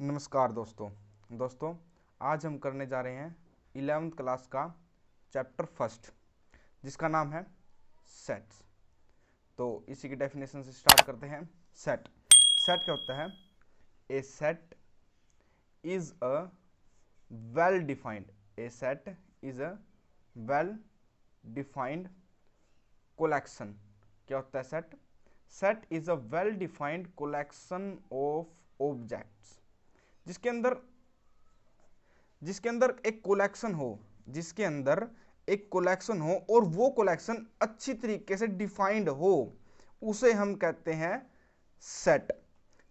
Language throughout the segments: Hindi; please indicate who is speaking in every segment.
Speaker 1: नमस्कार दोस्तों आज हम करने जा रहे हैं 11th क्लास का चैप्टर फर्स्ट, जिसका नाम है सेट्स। तो इसी की डेफिनेशन से स्टार्ट करते हैं। सेट क्या होता है? A set is a well defined collection. क्या होता है set? Set is a well defined collection of objects जिसके अंदर एक कोलेक्शन हो और वो कोलेक्शन अच्छी तरीके से डिफाइंड हो, उसे हम कहते हैं सेट।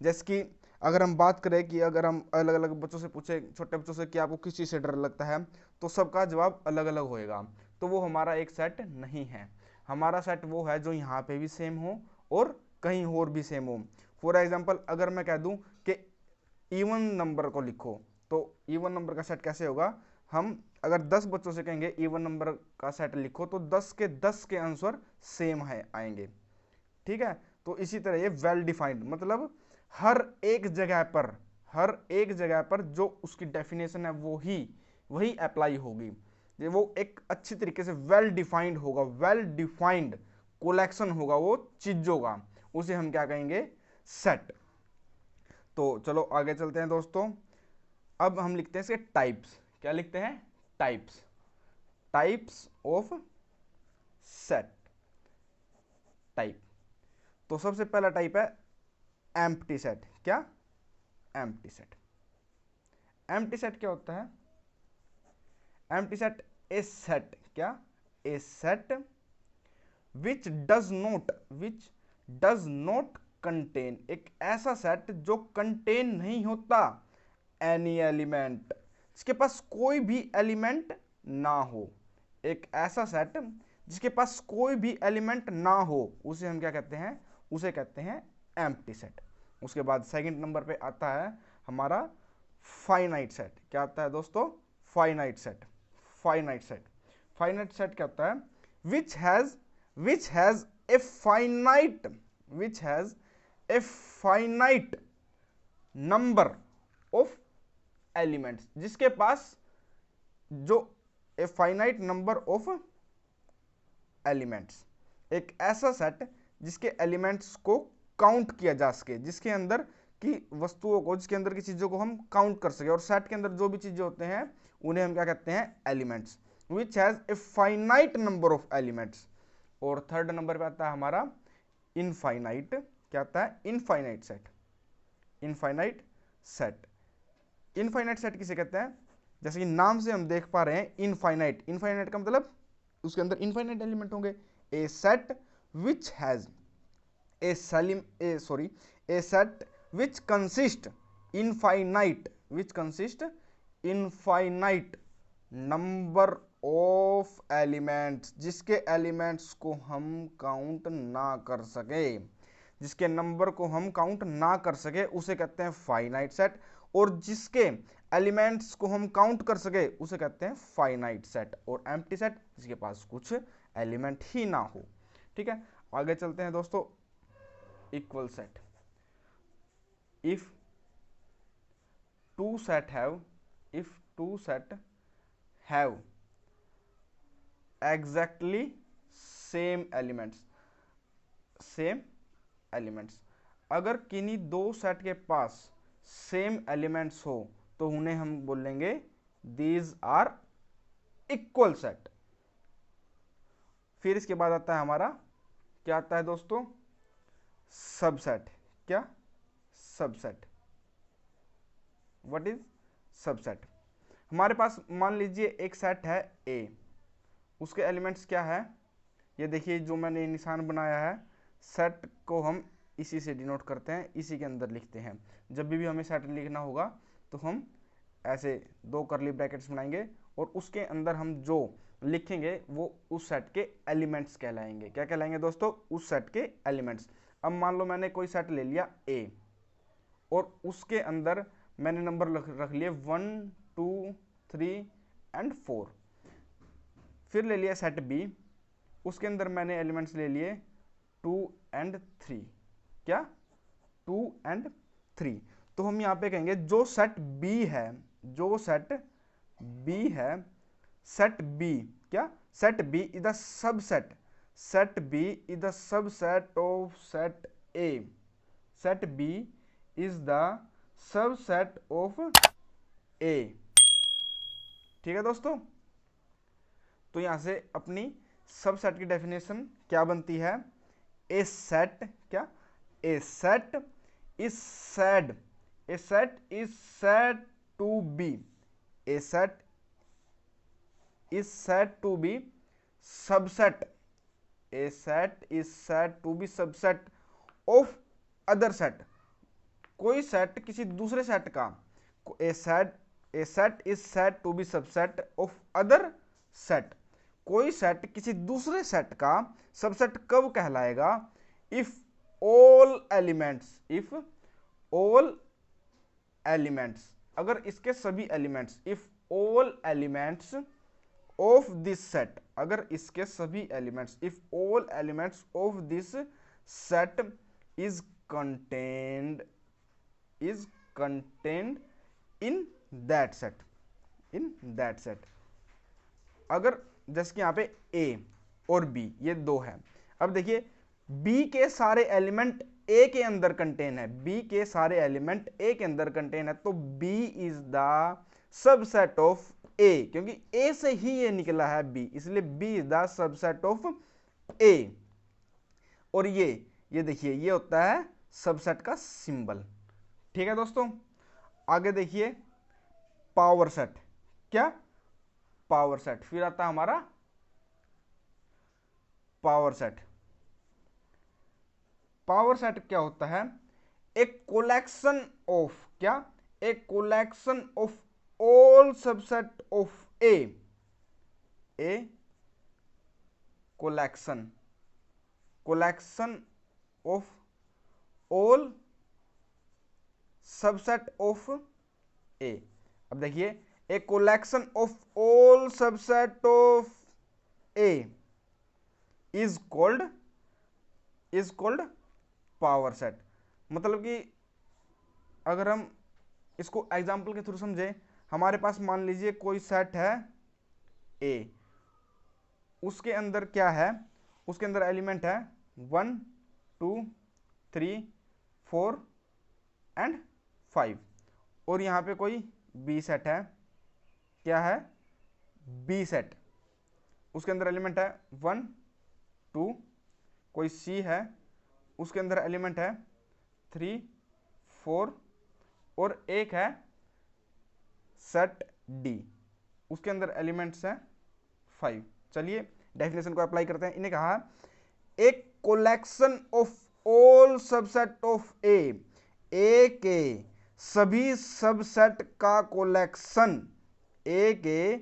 Speaker 1: जैसे कि अगर हम बात करें कि अगर हम अलग अलग बच्चों से पूछे, छोटे बच्चों से कि आपको किस चीज से डर लगता है, तो सबका जवाब अलग अलग होएगा। तो वो हमारा एक सेट नहीं है। हमारा सेट वो है जो यहाँ पे भी सेम हो और कहीं और भी सेम हो। फॉर एग्जाम्पल, अगर मैं कह दूं कि इवन नंबर को लिखो, तो इवन नंबर का सेट कैसे होगा? हम अगर 10 बच्चों से कहेंगे इवन नंबर का सेट लिखो, तो 10 के आंसर सेम है आएंगे। ठीक है। तो इसी तरह ये वेल डिफाइंड मतलब हर एक जगह पर जो उसकी डेफिनेशन है वही अप्लाई होगी। वो एक अच्छी तरीके से वेल डिफाइंड होगा, वेल डिफाइंड कोलेक्शन होगा वो चीजों का, उसे हम क्या कहेंगे? सेट। तो चलो आगे चलते हैं दोस्तों। अब हम लिखते हैं इसके टाइप्स। क्या लिखते हैं? Types of set. टाइप। तो सबसे पहला टाइप है एम्प्टी सेट। क्या? Empty set. एम्प्टी सेट क्या होता है? एम्प्टी सेट ए सेट। क्या? A set which does not contain, एक ऐसा सेट जो कंटेन नहीं होता एनी एलिमेंट, जिसके पास कोई भी एलिमेंट ना हो। एक ऐसा सेट जिसके पास कोई भी एलिमेंट ना हो, उसे हम क्या कहते हैं? उसे कहते हैं एम्प्टी सेट। उसके बाद सेकंड नंबर पे आता है हमारा फाइनाइट सेट। क्या आता है दोस्तों? Finite set. फाइनाइट सेट क्या होता है? विच has a finite number of elements, जिसके पास जो a finite number of elements, एक ऐसा सेट जिसके एलिमेंट्स को काउंट किया जा सके, जिसके अंदर की वस्तुओं को, जिसके अंदर की चीजों को हम काउंट कर सके। और सेट के अंदर जो भी चीजें होते हैं उन्हें हम क्या कहते हैं? Elements. Which has a finite number of elements. और थर्ड नंबर पे आता है हमारा इनफाइनाइट। क्या आता है? Infinite set. इनफाइनाइट सेट किसे कहते हैं? जैसे कि नाम से हम देख पा रहे हैं इनफाइनाइट का मतलब उसके अंदर इनफाइनाइट एलिमेंट होंगे। A set which has a set which consist infinite number of elements, जिसके एलिमेंट्स को हम काउंट ना कर सके, जिसके नंबर को हम काउंट ना कर सके उसे कहते हैं फाइनाइट सेट। और जिसके एलिमेंट्स को हम काउंट कर सके उसे कहते हैं फाइनाइट सेट। और एम्प्टी सेट, जिसके पास कुछ एलिमेंट ही ना हो। ठीक है, आगे चलते हैं दोस्तों। Equal set. If two set have exactly same elements, अगर किन्हीं दो सेट के पास सेम एलिमेंट्स हो तो उन्हें हम बोलेंगे दीज आर इक्वल सेट। फिर इसके बाद आता है हमारा, क्या आता है दोस्तों? सबसेट। क्या? सबसेट। What is subset? हमारे पास मान लीजिए एक सेट है ए, उसके एलिमेंट्स क्या है? ये देखिए जो मैंने निशान बनाया है, सेट को हम इसी से डिनोट करते हैं, इसी के अंदर लिखते हैं। जब भी हमें सेट लिखना होगा तो हम ऐसे दो करली ब्रैकेट्स बनाएंगे और उसके अंदर हम जो लिखेंगे वो उस सेट के एलिमेंट्स कहलाएंगे। क्या कहलाएंगे दोस्तों? उस सेट के एलिमेंट्स। अब मान लो मैंने कोई सेट ले लिया ए और उसके अंदर मैंने नंबर रख लिए 1 2 3 एंड 4। फिर ले लिया सेट बी, उसके अंदर मैंने एलिमेंट्स ले लिए 2 एंड 3। क्या? 2 एंड 3। तो हम यहाँ पे कहेंगे जो सेट बी है, जो सेट बी है, सेट बी क्या, set B is the subset, set B is the subset of set A, set B is the subset of A. ठीक है दोस्तों, तो यहां से अपनी सबसेट की डेफिनेशन क्या बनती है, ए सेट क्या, a set is said, a set is said to be, a set is said to be subset, a set is said to be subset of other set, कोई सेट किसी दूसरे सेट का, a set is said to be subset of other set, कोई सेट किसी दूसरे सेट का सबसेट कब कहलाएगा, if all elements, if all elements, अगर इसके सभी elements, if all elements of this set, अगर इसके सभी elements, if all elements of this set is contained in that set, in that set, अगर जैसे कि यहां पे ए और बी ये दो है, अब देखिए बी के सारे एलिमेंट ए के अंदर कंटेन है, बी के सारे एलिमेंट ए के अंदर कंटेन है, तो B is the subset of A, क्योंकि ए से ही ये निकला है बी, इसलिए B is the subset of A. और ये देखिए ये होता है सबसेट का सिंबल। ठीक है दोस्तों, आगे देखिए पावर सेट, क्या, पावर सेट, फिर आता है हमारा पावर सेट। पावर सेट क्या होता है, एक कोलेक्शन ऑफ क्या, एक collection of all subset of A collection of all subset of A. अब देखिए a collection of all subset of A is called power set. मतलब कि अगर हम इसको एग्जांपल के थ्रू समझे, हमारे पास मान लीजिए कोई सेट है ए, उसके अंदर क्या है, उसके अंदर एलिमेंट है 1 2 3 4 एंड 5, और यहाँ पे कोई बी सेट है, क्या है, बी सेट, उसके अंदर एलिमेंट है 1 2, कोई सी है, उसके अंदर एलिमेंट है 3 4, और एक है सेट डी, उसके अंदर एलिमेंट्स हैं 5। चलिए डेफिनेशन को अप्लाई करते हैं। इन्हें कहा एक collection of all subset of A के सभी सबसेट का कोलेक्शन, ए के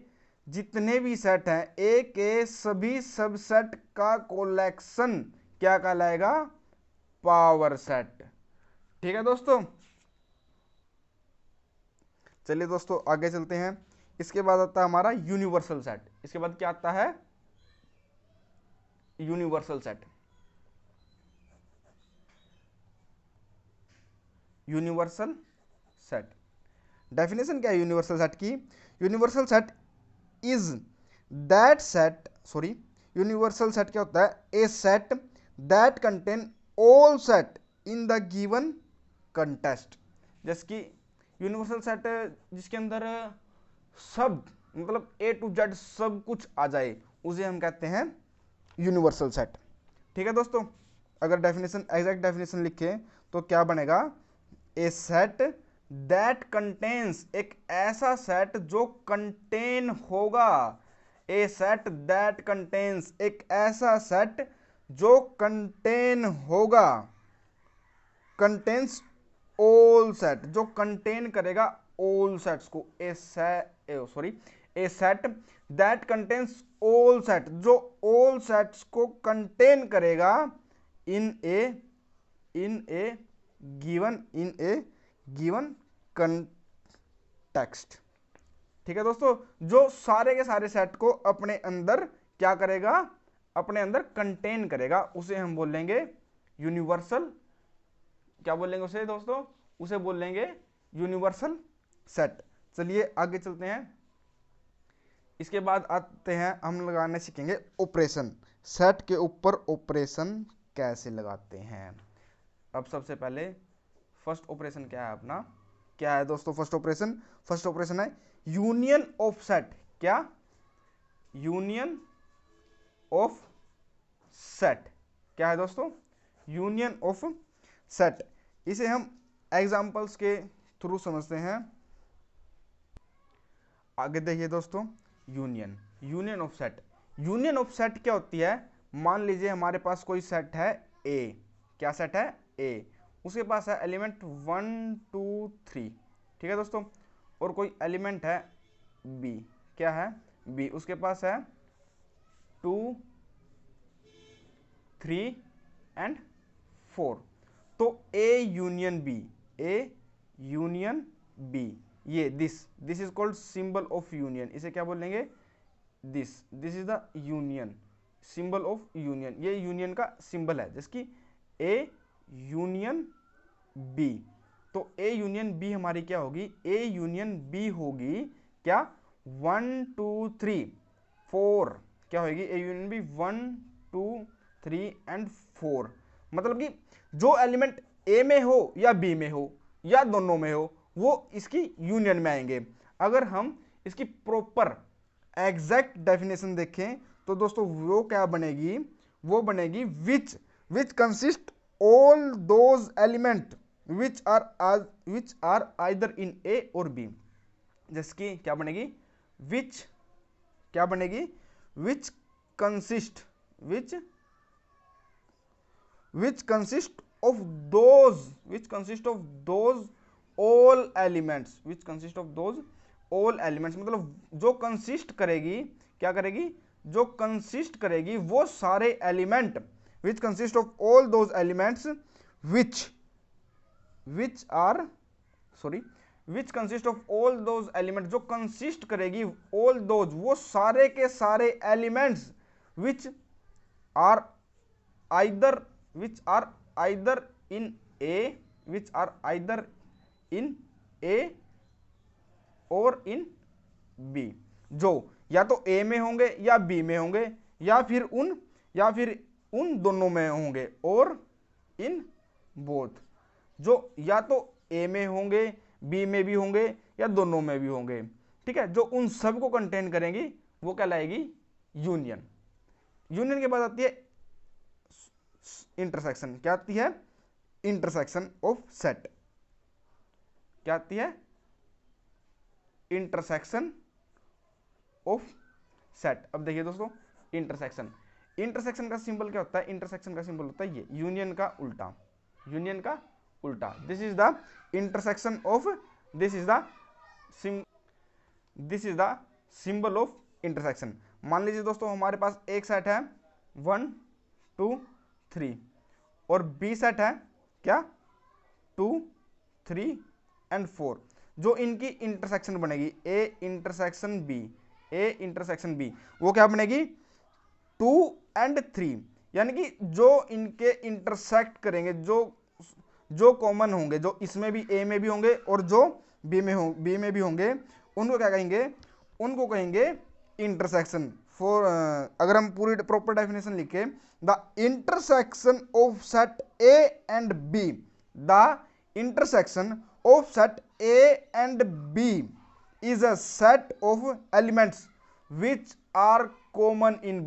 Speaker 1: जितने भी सेट हैं, ए के सभी सबसेट का कोलेक्शन क्या कहलाएगा, पावर सेट। ठीक है दोस्तों, चलिए दोस्तों आगे चलते हैं। इसके बाद आता है हमारा यूनिवर्सल सेट। इसके बाद क्या आता है, universal set. Universal set definition क्या है यूनिवर्सल सेट की, universal set is that set, sorry universal set क्या होता है, a set that contain all set in the given context. जैसे कि यूनिवर्सल सेट जिसके अंदर सब मतलब ए टू जेड सब कुछ आ जाए, उसे हम कहते हैं यूनिवर्सल सेट। ठीक है दोस्तों, अगर डेफिनेशन एग्जैक्ट डेफिनेशन लिखें तो क्या बनेगा, ए सेट दैट कंटेन्स, एक ऐसा सेट जो कंटेन होगा, ए सेट दैट कंटेन्स, एक ऐसा सेट जो कंटेन होगा, कंटेन्स ऑल सेट, जो कंटेन करेगा ऑल सेट्स को, a set that contains all set, जो ऑल सेट्स को कंटेन करेगा इन ए गिवन कंटेक्स्ट। ठीक है दोस्तों, जो सारे के सारे सेट को अपने अंदर क्या करेगा, अपने अंदर कंटेन करेगा, उसे हम बोलेंगे यूनिवर्सल, क्या बोलेंगे उसे दोस्तों, उसे बोलेंगे यूनिवर्सल सेट। चलिए आगे चलते हैं। इसके बाद आते हैं, हम लगाने सीखेंगे ऑपरेशन। सेट के ऊपर ऑपरेशन कैसे लगाते हैं। अब सबसे पहले फर्स्ट ऑपरेशन क्या है अपना, क्या है दोस्तों फर्स्ट ऑपरेशन? फर्स्ट ऑपरेशन है यूनियन ऑफ सेट। क्या? Union of set. क्या है दोस्तों? Union of set. इसे हम एग्जांपल्स के थ्रू समझते हैं। आगे देखिए दोस्तों, union of set. Union of set क्या होती है? मान लीजिए हमारे पास कोई सेट है ए। क्या सेट है? ए। उसके पास है एलिमेंट 1 2 3, ठीक है दोस्तों। और कोई एलिमेंट है बी। क्या है? बी। उसके पास है 2 3 एंड 4। तो A union B, A union B, ये this is called symbol of union. इसे क्या बोलेंगे? This is the union, symbol of union. ये यूनियन का सिंबल है, जिसकी ए यूनियन बी। तो ए यूनियन बी हमारी क्या होगी? ए यूनियन बी होगी क्या? 1 2 3 4। क्या होगी ए यूनियन बी? 1 2 3 एंड 4। मतलब कि जो एलिमेंट ए में हो या बी में हो या दोनों में हो, वो इसकी यूनियन में आएंगे। अगर हम इसकी प्रॉपर एग्जैक्ट डेफिनेशन देखें तो दोस्तों वो क्या बनेगी? वो बनेगी which consist all those element which are either in A और बी। जिसकी क्या बनेगी? क्या बनेगी? Which consist of those all elements, मतलब जो कंसिस्ट करेगी, क्या करेगी? जो कंसिस्ट करेगी वो सारे element, which consist of all those elements which consist of all those element, जो कंसिस्ट करेगी ऑल दोज, वो सारे के सारे elements which are either in A और इन बी, जो या तो ए में होंगे या बी में होंगे या फिर उन दोनों में होंगे, और इन बोथ, जो या तो ए में होंगे, बी में भी होंगे या दोनों में भी होंगे, ठीक है। जो उन सब को कंटेन करेंगी वो कहलाएगी यूनियन। यूनियन के बाद आती है इंटरसेक्शन। क्या आती है? Intersection of set. क्या आती है? Intersection of set. अब देखिए दोस्तों, इंटरसेक्शन का सिंबल क्या होता है? इंटरसेक्शन का सिंबल होता है ये, यूनियन का उल्टा। This is the intersection of, this is the symbol of intersection. मान लीजिए दोस्तों हमारे पास एक सेट है 1 2 3 और बी सेट है क्या? 2 3 एंड 4। जो इनकी इंटरसेक्शन बनेगी ए इंटरसेक्शन बी, वो क्या बनेगी? 2 एंड 3। यानी कि जो इनके इंटरसेक्ट करेंगे, जो कॉमन होंगे, जो इसमें भी ए में भी होंगे और जो बी में भी होंगे, उनको क्या कहेंगे? उनको कहेंगे इंटरसेक्शन। फॉर अगर हम पूरी प्रॉपर डेफिनेशन लिखे, the intersection of set A and B, the intersection of set A and B is a set of elements which are common in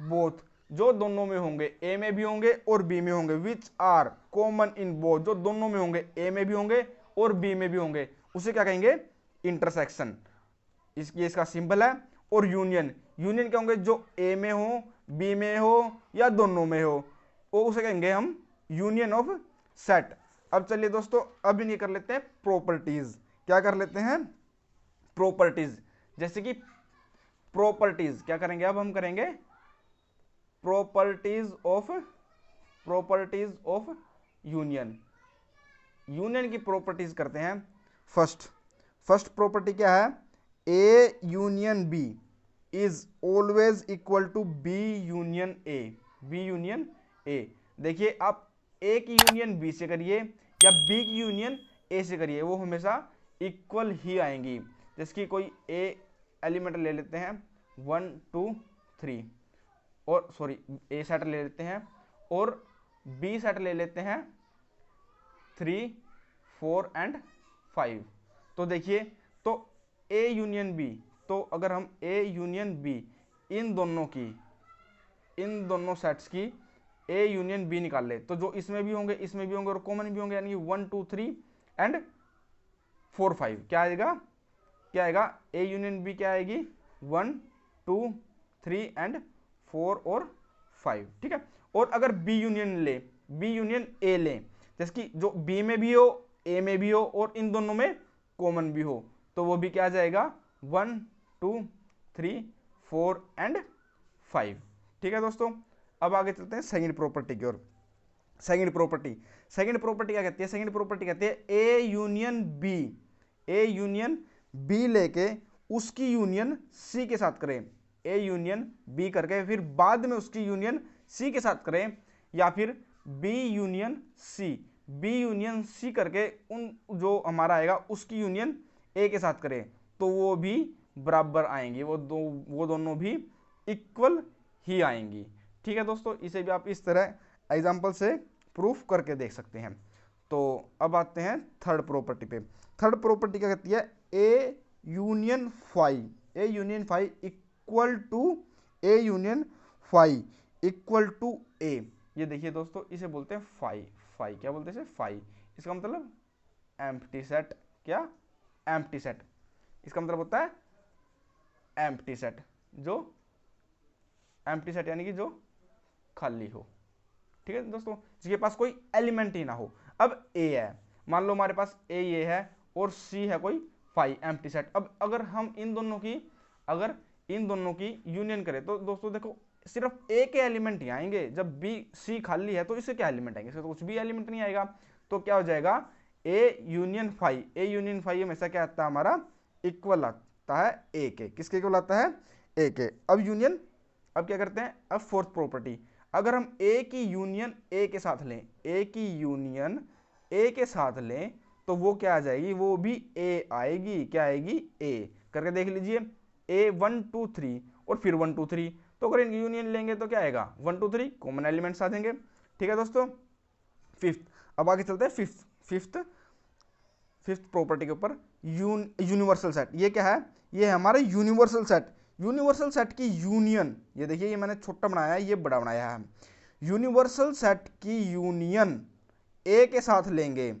Speaker 1: both, जो दोनों में होंगे, ए में भी होंगे और बी में होंगे, which are common in both, जो दोनों में होंगे, ए में भी होंगे और बी में भी होंगे, उसे क्या कहेंगे? इंटरसेक्शन। इसका सिंबल है। और यूनियन क्या होंगे? जो ए में हो, बी में हो या दोनों में हो, वो उसे कहेंगे हम यूनियन ऑफ सेट। अब चलिए दोस्तों, अब ये कर लेते हैं प्रॉपर्टीज। क्या कर लेते हैं? प्रॉपर्टीज। जैसे कि प्रॉपर्टीज क्या करेंगे? अब हम करेंगे प्रॉपर्टीज ऑफ यूनियन की प्रॉपर्टीज करते हैं। फर्स्ट प्रॉपर्टी क्या है? A union B is always equal to B union A. B union A. देखिए आप ए की यूनियन बी से करिए या बी की यूनियन ए से करिए, वो हमेशा इक्वल ही आएंगी। जिसकी कोई ए एलिमेंट ले लेते हैं 1 2 3, और सॉरी ए सेट ले लेते हैं और बी सेट ले लेते हैं 3 4 एंड 5। तो देखिए तो ए यूनियन बी, तो अगर हम ए यूनियन बी इन दोनों सेट्स की ए यूनियन बी निकाल ले, तो जो इसमें भी होंगे इसमें भी होंगे और कॉमन भी होंगे, यानी 1 2 3 एंड 4 5 क्या आएगा, क्या आएगा, ए यूनियन बी क्या आएगी 1 2 3 एंड 4 और 5, ठीक है। और अगर बी यूनियन ले, बी यूनियन ए ले, जैसे कि जो बी में भी हो ए में भी हो और इन दोनों में कॉमन भी हो, तो वो भी क्या आ जाएगा 1 2 3 4 एंड 5, ठीक है दोस्तों। अब आगे चलते हैं सेकंड प्रॉपर्टी की ओर। सेकंड प्रॉपर्टी क्या कहती है, सेकंड प्रॉपर्टी कहती है ए यूनियन बी लेके उसकी यूनियन सी के साथ करें, ए यूनियन बी करके फिर बाद में उसकी यूनियन सी के साथ करें, या फिर बी यूनियन सी करके उन जो हमारा आएगा उसकी यूनियन ए के साथ करें, तो वो भी बराबर आएंगी, वो दोनों भी इक्वल ही आएंगी, ठीक है दोस्तों। इसे भी आप इस तरह एग्जाम्पल से प्रूफ करके देख सकते हैं। तो अब आते हैं थर्ड प्रॉपर्टी पे। थर्ड प्रॉपर्टी क्या कहती है, A union phi equal to A union phi equal to A. ये देखिए दोस्तों, इसे बोलते हैं फाई क्या बोलते हैं इसे, फाई। इसका मतलब एम्प्टी सेट, क्या एम्प्टी सेट, इसका मतलब होता है एम्प्टी सेट, जो एम्प्टी सेट यानी कि जो खाली हो, ठीक है दोस्तों, जिसके पास कोई एलिमेंट ही ना हो। अब ए है, मान लो हमारे पास ए ये है और सी है कोई फाई, एम्प्टी सेट। अब अगर हम इन दोनों की यूनियन करें तो दोस्तों देखो सिर्फ ए के एलिमेंट ही आएंगे। जब बी सी खाली है तो इससे क्या एलिमेंट आएंगे, इससे तो कुछ भी एलिमेंट नहीं आएगा। तो क्या हो जाएगा, ए यूनियन फाई हमेशा क्या आता है हमारा, इक्वल आता है ए के। किसके इक्वल आता है, ए के। अब यूनियन, अब क्या करते हैं, अब फोर्थ प्रॉपर्टी, अगर हम ए की यूनियन ए के साथ लें, तो वो क्या आ जाएगी, वो भी ए आएगी, क्या आएगी, ए करके देख लीजिए, ए 1 2 3 और फिर 1 2 3, तो अगर इनकी यूनियन लेंगे तो क्या आएगा 1 2 3 कॉमन एलिमेंट्स आ जाएंगे, ठीक है दोस्तों। फिफ्थ, अब आगे चलते हैं फिफ्थ प्रॉपर्टी के ऊपर, यूनिवर्सल सेट। ये क्या है, ये है हमारा यूनिवर्सल सेट की यूनियन। ये देखिए, ये मैंने छोटा बनाया है, ये बड़ा बनाया है। यूनिवर्सल सेट की यूनियन ए के साथ लेंगे,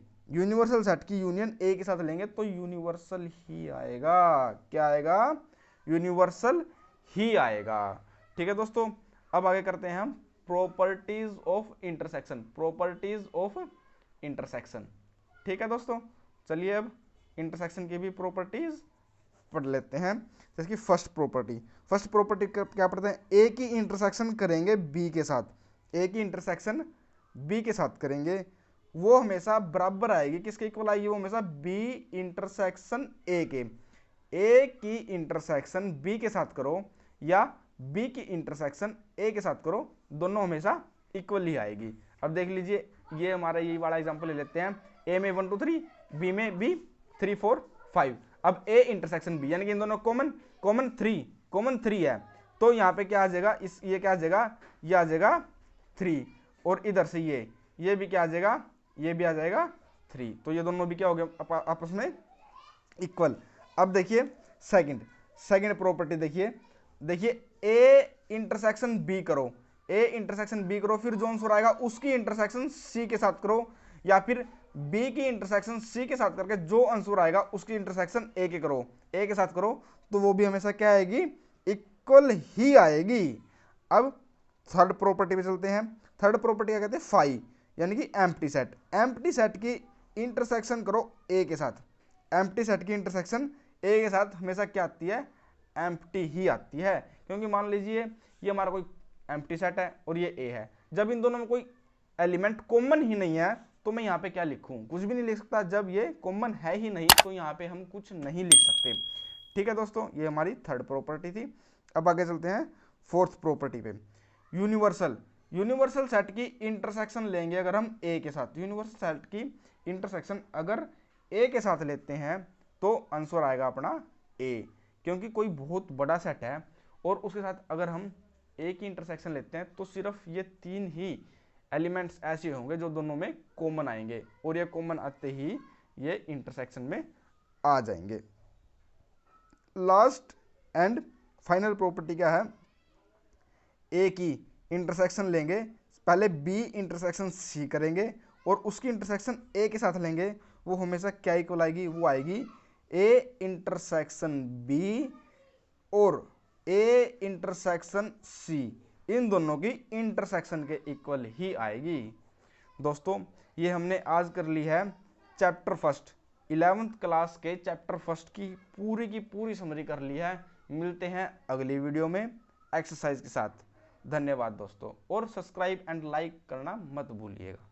Speaker 1: तो यूनिवर्सल ही आएगा, क्या आएगा, यूनिवर्सल ही आएगा, ठीक है दोस्तों। अब आगे करते हैं हम प्रॉपर्टीज ऑफ इंटरसेक्शन, ठीक है दोस्तों। चलिए अब इंटरसेक्शन की भी प्रॉपर्टीज पढ़ लेते हैं। जैसे कि फर्स्ट प्रॉपर्टी क्या पढ़ते हैं, ए की इंटरसेक्शन करेंगे बी के साथ करेंगे, वो हमेशा बराबर आएगी, किसके इक्वल आएगी, वो हमेशा बी इंटरसेक्शन ए के। ए की इंटरसेक्शन बी के साथ करो या बी की इंटरसेक्शन ए के साथ करो, दोनों हमेशा इक्वल ही आएगी। अब देख लीजिए, ये हमारा यही वाला एग्जांपल ले लेते हैं, ए में 1 2 3, बी में बी 3 4 5। अब ए इंटरसेक्शन बी, यानी कि इन दोनों कॉमन 3 है, तो यहाँ पे क्या आ जाएगा, ये क्या आ जाएगा, ये आ जाएगा 3, और इधर से ये भी क्या आ जाएगा, ये भी आ जाएगा 3, तो ये दोनों भी क्या हो गए आपस में इक्वल। अब देखिए सेकंड प्रॉपर्टी, देखिए ए इंटरसेक्शन बी करो, फिर जो आंसर आएगा उसकी इंटरसेक्शन सी के साथ करो, या फिर बी की इंटरसेक्शन सी के साथ करके जो आंसर आएगा उसकी इंटरसेक्शन ए के साथ करो, तो वो भी हमेशा क्या आएगी, इक्वल ही आएगी। अब थर्ड प्रॉपर्टी पे चलते हैं। थर्ड प्रॉपर्टी क्या कहते हैं, फाई, यानी कि एम्प्टी सेट की इंटरसेक्शन करो ए के साथ, हमेशा क्या आती है, एम्प्टी ही आती है। क्योंकि मान लीजिए ये हमारा कोई एम्प्टी सेट है और ये ए है, जब इन दोनों में कोई एलिमेंट कॉमन ही नहीं है तो मैं यहाँ पे क्या लिखूं, कुछ भी नहीं लिख सकता। जब ये कॉमन है ही नहीं तो यहाँ पे हम कुछ नहीं लिख सकते, ठीक है दोस्तों। ये हमारी थर्ड प्रॉपर्टी थी। अब आगे चलते हैं फोर्थ प्रॉपर्टी पे, यूनिवर्सल सेट की इंटरसेक्शन लेंगे अगर हम ए के साथ, यूनिवर्सल सेट की इंटरसेक्शन अगर ए के साथ लेते हैं तो आंसर आएगा अपना ए, क्योंकि कोई बहुत बड़ा सेट है और उसके साथ अगर हम ए की इंटरसेक्शन लेते हैं तो सिर्फ ये 3 ही एलिमेंट्स ऐसे होंगे जो दोनों में कॉमन आएंगे और ये कॉमन आते ही ये इंटरसेक्शन में आ जाएंगे। लास्ट एंड फाइनल प्रॉपर्टी क्या है, ए की इंटरसेक्शन लेंगे, पहले बी इंटरसेक्शन सी करेंगे और उसकी इंटरसेक्शन ए के साथ लेंगे, वो हमेशा क्या इक्वल आएगी, वो आएगी ए इंटरसेक्शन बी और ए इंटरसेक्शन सी, इन दोनों की इंटरसेक्शन के इक्वल ही आएगी। दोस्तों ये हमने आज कर ली है चैप्टर फर्स्ट 11th क्लास के चैप्टर फर्स्ट की पूरी समरी कर ली है। मिलते हैं अगली वीडियो में एक्सरसाइज के साथ। धन्यवाद दोस्तों, और सब्सक्राइब एंड लाइक करना मत भूलिएगा।